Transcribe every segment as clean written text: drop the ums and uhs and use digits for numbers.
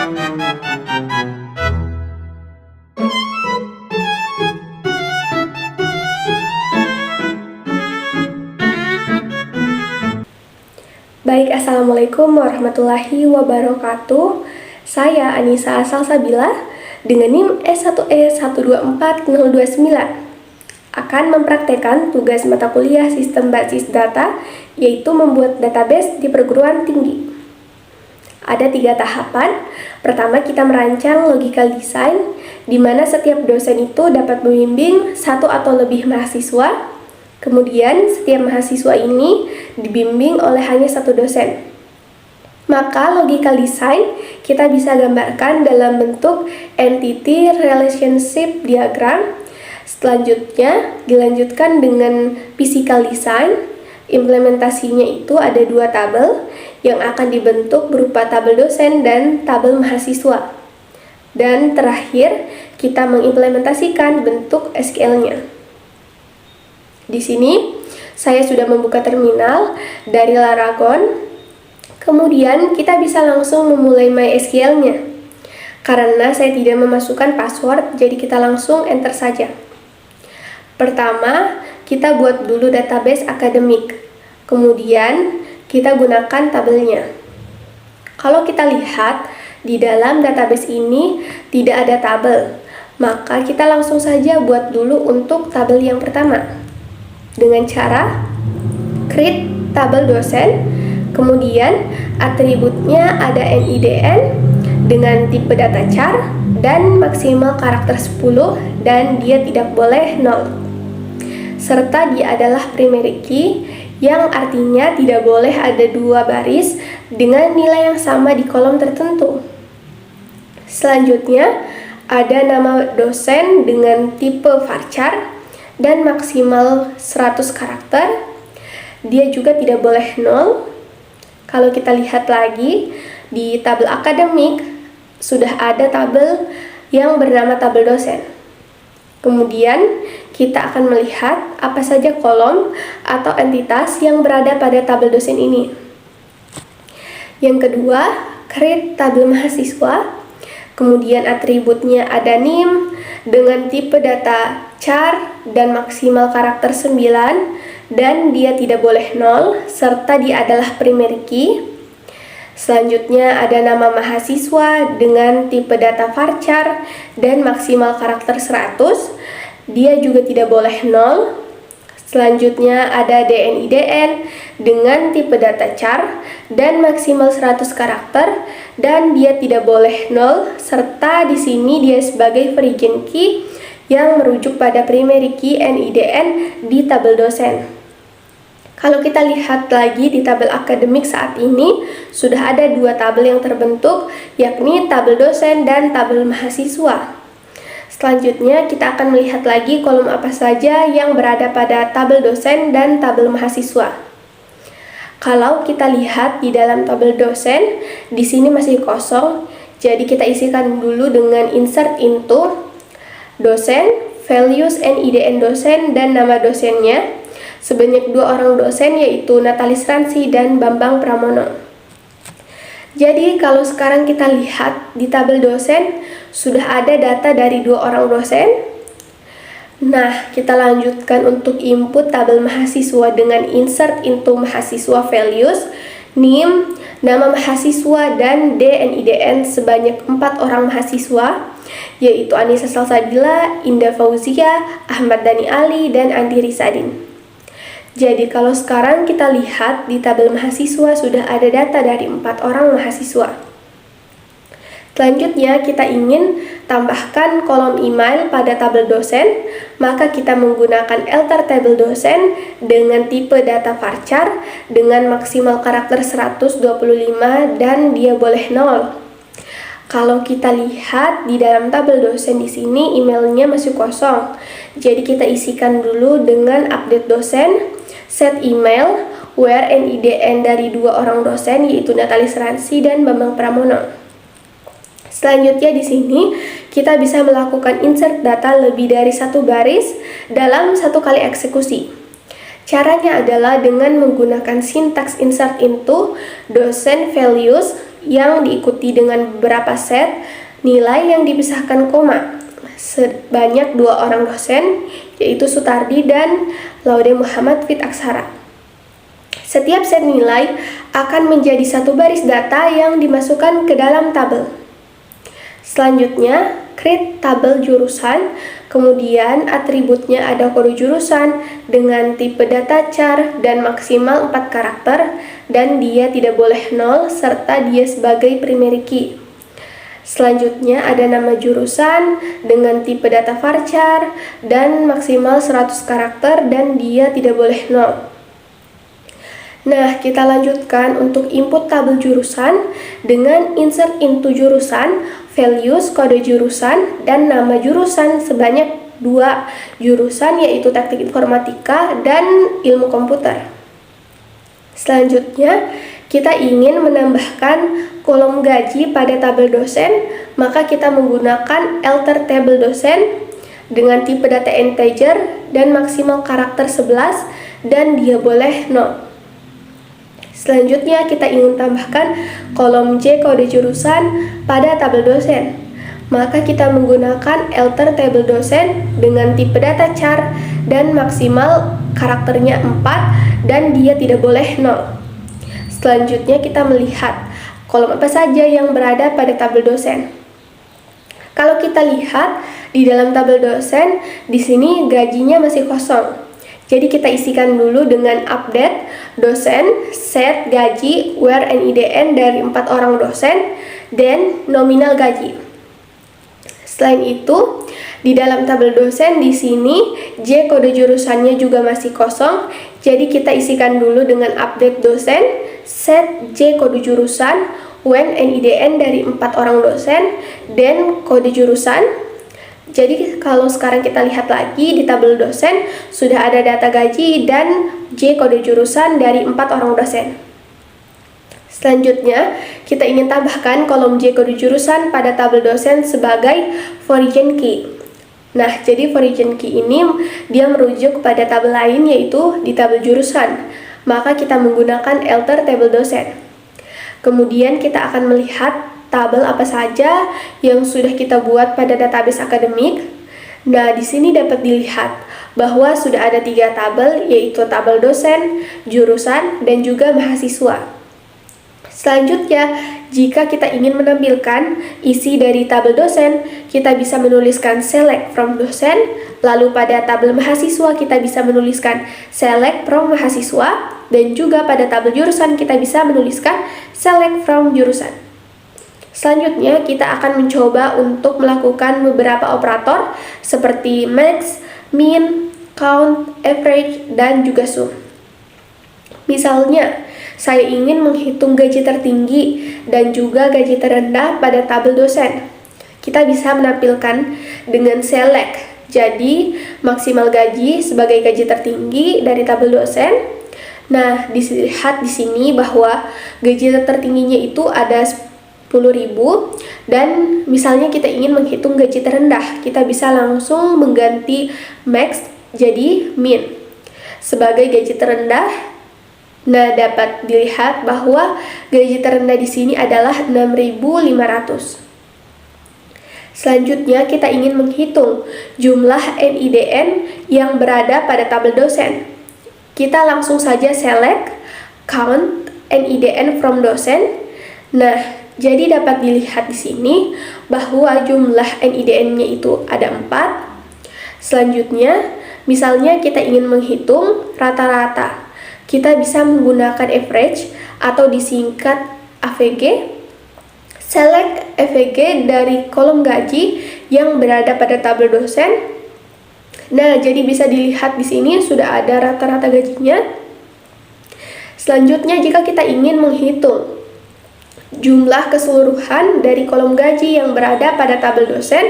Baik, Assalamualaikum warahmatullahi wabarakatuh. Saya Anissa Salsabila dengan NIM S1E124029 akan mempraktekkan tugas mata kuliah Sistem Basis Data, yaitu membuat database di perguruan tinggi. Ada 3 tahapan. Pertama, kita merancang logical design, di mana setiap dosen itu dapat membimbing 1 atau lebih mahasiswa. Kemudian, setiap mahasiswa ini dibimbing oleh hanya 1 dosen. Maka, logical design kita bisa gambarkan dalam bentuk entity relationship diagram. Selanjutnya, dilanjutkan dengan physical design. Implementasinya itu ada 2 tabel yang akan dibentuk berupa tabel dosen dan tabel mahasiswa. Dan terakhir, kita mengimplementasikan bentuk SQL-nya. Di sini, saya sudah membuka terminal dari Laragon. Kemudian, kita bisa langsung memulai MySQL-nya. Karena saya tidak memasukkan password, jadi kita langsung enter saja. Pertama, kita buat dulu database akademik. Kemudian, kita gunakan tabelnya. Kalau kita lihat, di dalam database ini tidak ada tabel. Maka kita langsung saja buat dulu untuk tabel yang pertama. Dengan cara create tabel dosen, kemudian atributnya ada NIDN dengan tipe data char dan maksimal karakter 10 dan dia tidak boleh 0. Serta dia adalah primary key yang artinya tidak boleh ada 2 baris dengan nilai yang sama di kolom tertentu. Selanjutnya ada nama dosen dengan tipe varchar dan maksimal 100 karakter. Dia juga tidak boleh 0. Kalau kita lihat lagi di tabel akademik sudah ada tabel yang bernama tabel dosen. Kemudian kita akan melihat apa saja kolom atau entitas yang berada pada tabel dosen ini. Yang kedua, create tabel mahasiswa. Kemudian atributnya ada NIM dengan tipe data char dan maksimal karakter 9 dan dia tidak boleh 0 serta dia adalah primary key. Selanjutnya ada nama mahasiswa dengan tipe data varchar dan maksimal karakter 100. Dia juga tidak boleh 0. Selanjutnya ada DNIDN dengan tipe data char dan maksimal 100 karakter dan dia tidak boleh 0 serta di sini dia sebagai origin key yang merujuk pada primary key NIDN di tabel dosen. Kalau kita lihat lagi di tabel akademik saat ini sudah ada 2 tabel yang terbentuk, yakni tabel dosen dan tabel mahasiswa. Selanjutnya kita akan melihat lagi kolom apa saja yang berada pada tabel dosen dan tabel mahasiswa. Kalau kita lihat di dalam tabel dosen, di sini masih kosong, jadi kita isikan dulu dengan insert into dosen, values NIDN dosen dan nama dosennya. Sebanyak 2 orang dosen yaitu Natalis Ransi dan Bambang Pramono. Jadi kalau sekarang kita lihat di tabel dosen sudah ada data dari 2 orang dosen. Nah, kita lanjutkan untuk input tabel mahasiswa dengan insert into mahasiswa values, NIM, nama mahasiswa dan DNIDN sebanyak 4 orang mahasiswa, yaitu Anissa Salsabila, Indah Fauzia, Ahmad Dhani Ali, dan Andi Risadin. Jadi kalau sekarang kita lihat di tabel mahasiswa sudah ada data dari 4 orang mahasiswa. Selanjutnya kita ingin tambahkan kolom email pada tabel dosen, maka kita menggunakan alter table dosen dengan tipe data varchar dengan maksimal karakter 125 dan dia boleh 0. Kalau kita lihat di dalam tabel dosen di sini emailnya masih kosong. Jadi kita isikan dulu dengan update dosen, set email, where NIDN dari 2 orang dosen yaitu Natalis Ransi dan Bambang Pramono. Selanjutnya di sini kita bisa melakukan insert data lebih dari 1 baris dalam 1 kali eksekusi. Caranya adalah dengan menggunakan sintaks insert into dosen values yang diikuti dengan beberapa set nilai yang dipisahkan koma sebanyak 2 orang dosen, yaitu Sutardi dan Laude Muhammad Fit Aksara. Setiap set nilai akan menjadi satu baris data yang dimasukkan ke dalam tabel. Selanjutnya, create tabel jurusan, kemudian atributnya ada kode jurusan dengan tipe data char dan maksimal 4 karakter, dan dia tidak boleh 0 serta dia sebagai primary key. Selanjutnya ada nama jurusan dengan tipe data varchar dan maksimal 100 karakter dan dia tidak boleh 0. Nah, kita lanjutkan untuk input tabel jurusan dengan insert into jurusan, values, kode jurusan, dan nama jurusan sebanyak 2 jurusan, yaitu teknik informatika dan ilmu komputer. Selanjutnya, kita ingin menambahkan kolom gaji pada tabel dosen, maka kita menggunakan alter table dosen dengan tipe data integer dan maksimal karakter 11 dan dia boleh 0. Selanjutnya kita ingin tambahkan kolom J kode jurusan pada tabel dosen. Maka kita menggunakan alter table dosen dengan tipe data char dan maksimal karakternya 4 dan dia tidak boleh 0. Selanjutnya kita melihat kolom apa saja yang berada pada tabel dosen. Kalau kita lihat di dalam tabel dosen, di sini gajinya masih kosong. Jadi kita isikan dulu dengan update dosen, set gaji, where and IDN dari 4 orang dosen, dan nominal gaji. Selain itu, di dalam tabel dosen di sini J kode jurusannya juga masih kosong. Jadi kita isikan dulu dengan update dosen, set J kode jurusan, when and IDN dari 4 orang dosen, dan kode jurusan. Jadi kalau sekarang kita lihat lagi di tabel dosen sudah ada data gaji dan J kode jurusan dari 4 orang dosen. Selanjutnya, kita ingin tambahkan kolom J kode jurusan pada tabel dosen sebagai origin key. Nah, jadi origin key ini dia merujuk pada tabel lain yaitu di tabel jurusan. Maka kita menggunakan alter table dosen. Kemudian kita akan melihat tabel apa saja yang sudah kita buat pada database akademik. Nah, di sini dapat dilihat bahwa sudah ada 3 tabel, yaitu tabel dosen, jurusan, dan juga mahasiswa. Selanjutnya, jika kita ingin menampilkan isi dari tabel dosen, kita bisa menuliskan select from dosen, lalu pada tabel mahasiswa kita bisa menuliskan select from mahasiswa, dan juga pada tabel jurusan kita bisa menuliskan select from jurusan. Selanjutnya, kita akan mencoba untuk melakukan beberapa operator seperti max, min, count, average, dan juga sum. Misalnya, saya ingin menghitung gaji tertinggi dan juga gaji terendah pada tabel dosen. Kita bisa menampilkan dengan select. Jadi, maksimal gaji sebagai gaji tertinggi dari tabel dosen. Nah, dilihat di sini bahwa gaji tertingginya itu ada 10.000 dan misalnya kita ingin menghitung gaji terendah, kita bisa langsung mengganti max jadi min sebagai gaji terendah. Nah, dapat dilihat bahwa gaji terendah di sini adalah 6.500. Selanjutnya, kita ingin menghitung jumlah NIDN yang berada pada tabel dosen. Kita langsung saja select count NIDN from dosen. Nah, jadi dapat dilihat di sini bahwa jumlah NIDN-nya itu ada 4. Selanjutnya, misalnya kita ingin menghitung rata-rata. Kita bisa menggunakan average atau disingkat AVG. Select AVG dari kolom gaji yang berada pada tabel dosen. Nah, jadi bisa dilihat di sini sudah ada rata-rata gajinya. Selanjutnya, jika kita ingin menghitung jumlah keseluruhan dari kolom gaji yang berada pada tabel dosen,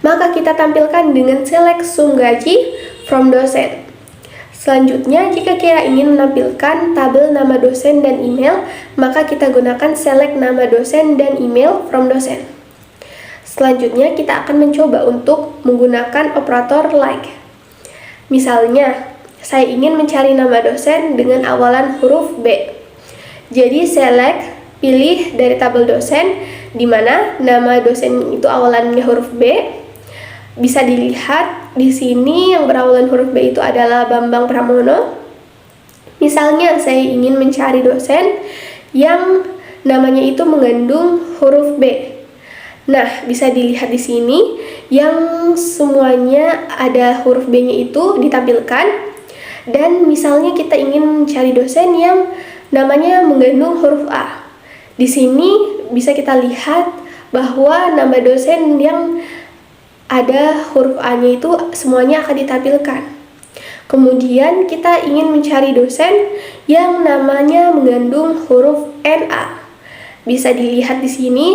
maka kita tampilkan dengan select sum gaji from dosen. Selanjutnya, jika kita ingin menampilkan tabel nama dosen dan email, maka kita gunakan select nama dosen dan email from dosen. Selanjutnya, kita akan mencoba untuk menggunakan operator like. Misalnya, saya ingin mencari nama dosen dengan awalan huruf B. Jadi, select pilih dari tabel dosen, di mana nama dosen itu awalannya huruf B. Bisa dilihat di sini yang berawalan huruf B itu adalah Bambang Pramono. Misalnya saya ingin mencari dosen yang namanya itu mengandung huruf B. Nah, bisa dilihat di sini yang semuanya ada huruf B-nya itu ditampilkan. Dan misalnya kita ingin mencari dosen yang namanya mengandung huruf A. Di sini bisa kita lihat bahwa nama dosen yang ada huruf A-nya itu semuanya akan ditampilkan. Kemudian kita ingin mencari dosen yang namanya mengandung huruf NA. Bisa dilihat di sini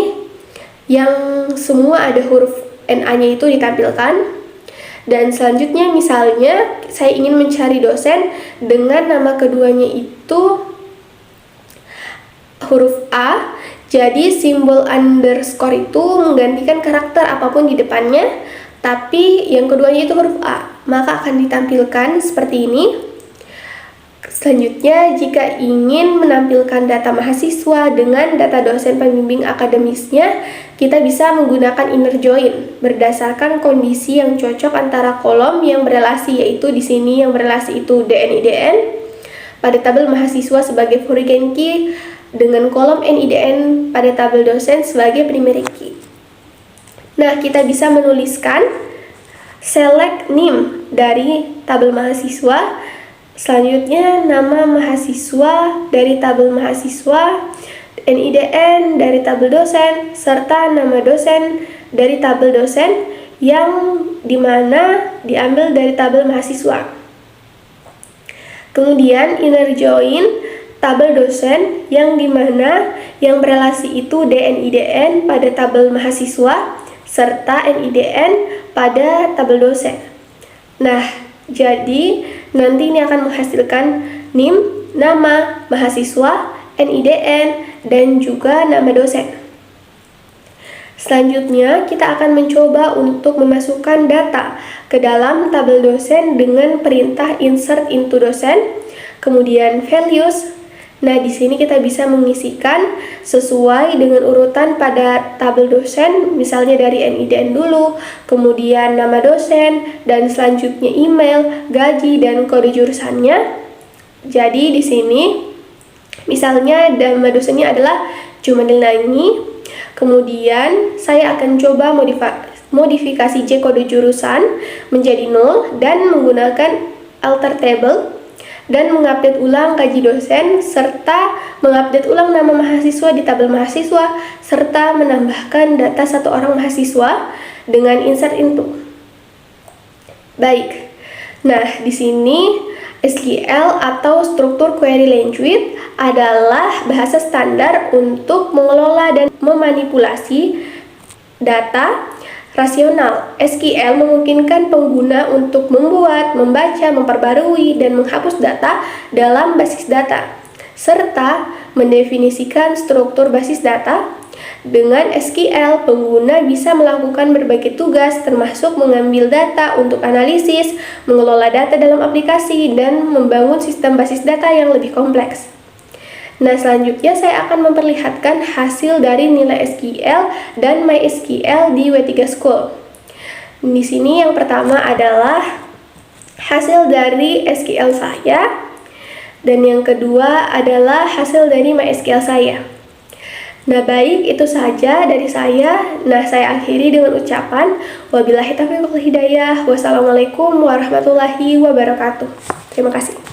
yang semua ada huruf NA-nya itu ditampilkan. Dan selanjutnya misalnya saya ingin mencari dosen dengan nama keduanya itu huruf A. Jadi simbol underscore itu menggantikan karakter apapun di depannya, tapi yang keduanya itu huruf A, maka akan ditampilkan seperti ini. Selanjutnya, jika ingin menampilkan data mahasiswa dengan data dosen pembimbing akademisnya, kita bisa menggunakan inner join berdasarkan kondisi yang cocok antara kolom yang berelasi, yaitu di sini yang berelasi itu DN/IDN pada tabel mahasiswa sebagai foreign key dengan kolom NIDN pada tabel dosen sebagai primary key. Nah, kita bisa menuliskan select name dari tabel mahasiswa. Selanjutnya nama mahasiswa dari tabel mahasiswa, NIDN dari tabel dosen, serta nama dosen dari tabel dosen yang dimana diambil dari tabel mahasiswa. Kemudian inner join tabel dosen yang dimana yang berelasi itu DN/IDN pada tabel mahasiswa serta NIDN pada tabel dosen. Nah, jadi nanti ini akan menghasilkan NIM, nama mahasiswa, NIDN, dan juga nama dosen. Selanjutnya, kita akan mencoba untuk memasukkan data ke dalam tabel dosen dengan perintah insert into dosen, kemudian values. Nah, di sini kita bisa mengisikan sesuai dengan urutan pada tabel dosen, misalnya dari NIDN dulu, kemudian nama dosen, dan selanjutnya email, gaji, dan kode jurusannya. Jadi di sini, misalnya nama dosennya adalah Jumadil Naini, kemudian saya akan coba modifikasi J kode jurusan menjadi 0 dan menggunakan alter table, dan mengupdate ulang gaji dosen, serta mengupdate ulang nama mahasiswa di tabel mahasiswa, serta menambahkan data satu orang mahasiswa dengan insert into. Baik, nah di sini SQL atau struktur query language adalah bahasa standar untuk mengelola dan memanipulasi data rasional. SQL memungkinkan pengguna untuk membuat, membaca, memperbarui, dan menghapus data dalam basis data, serta mendefinisikan struktur basis data. Dengan SQL, pengguna bisa melakukan berbagai tugas, termasuk mengambil data untuk analisis, mengelola data dalam aplikasi, dan membangun sistem basis data yang lebih kompleks. Nah, selanjutnya saya akan memperlihatkan hasil dari nilai SQL dan MySQL di W3 School. Di sini yang pertama adalah hasil dari SQL saya, dan yang kedua adalah hasil dari MySQL saya. Nah, baik, itu saja dari saya. Nah, saya akhiri dengan ucapan wabillahi taufiq wal hidayah. Wassalamualaikum warahmatullahi wabarakatuh. Terima kasih.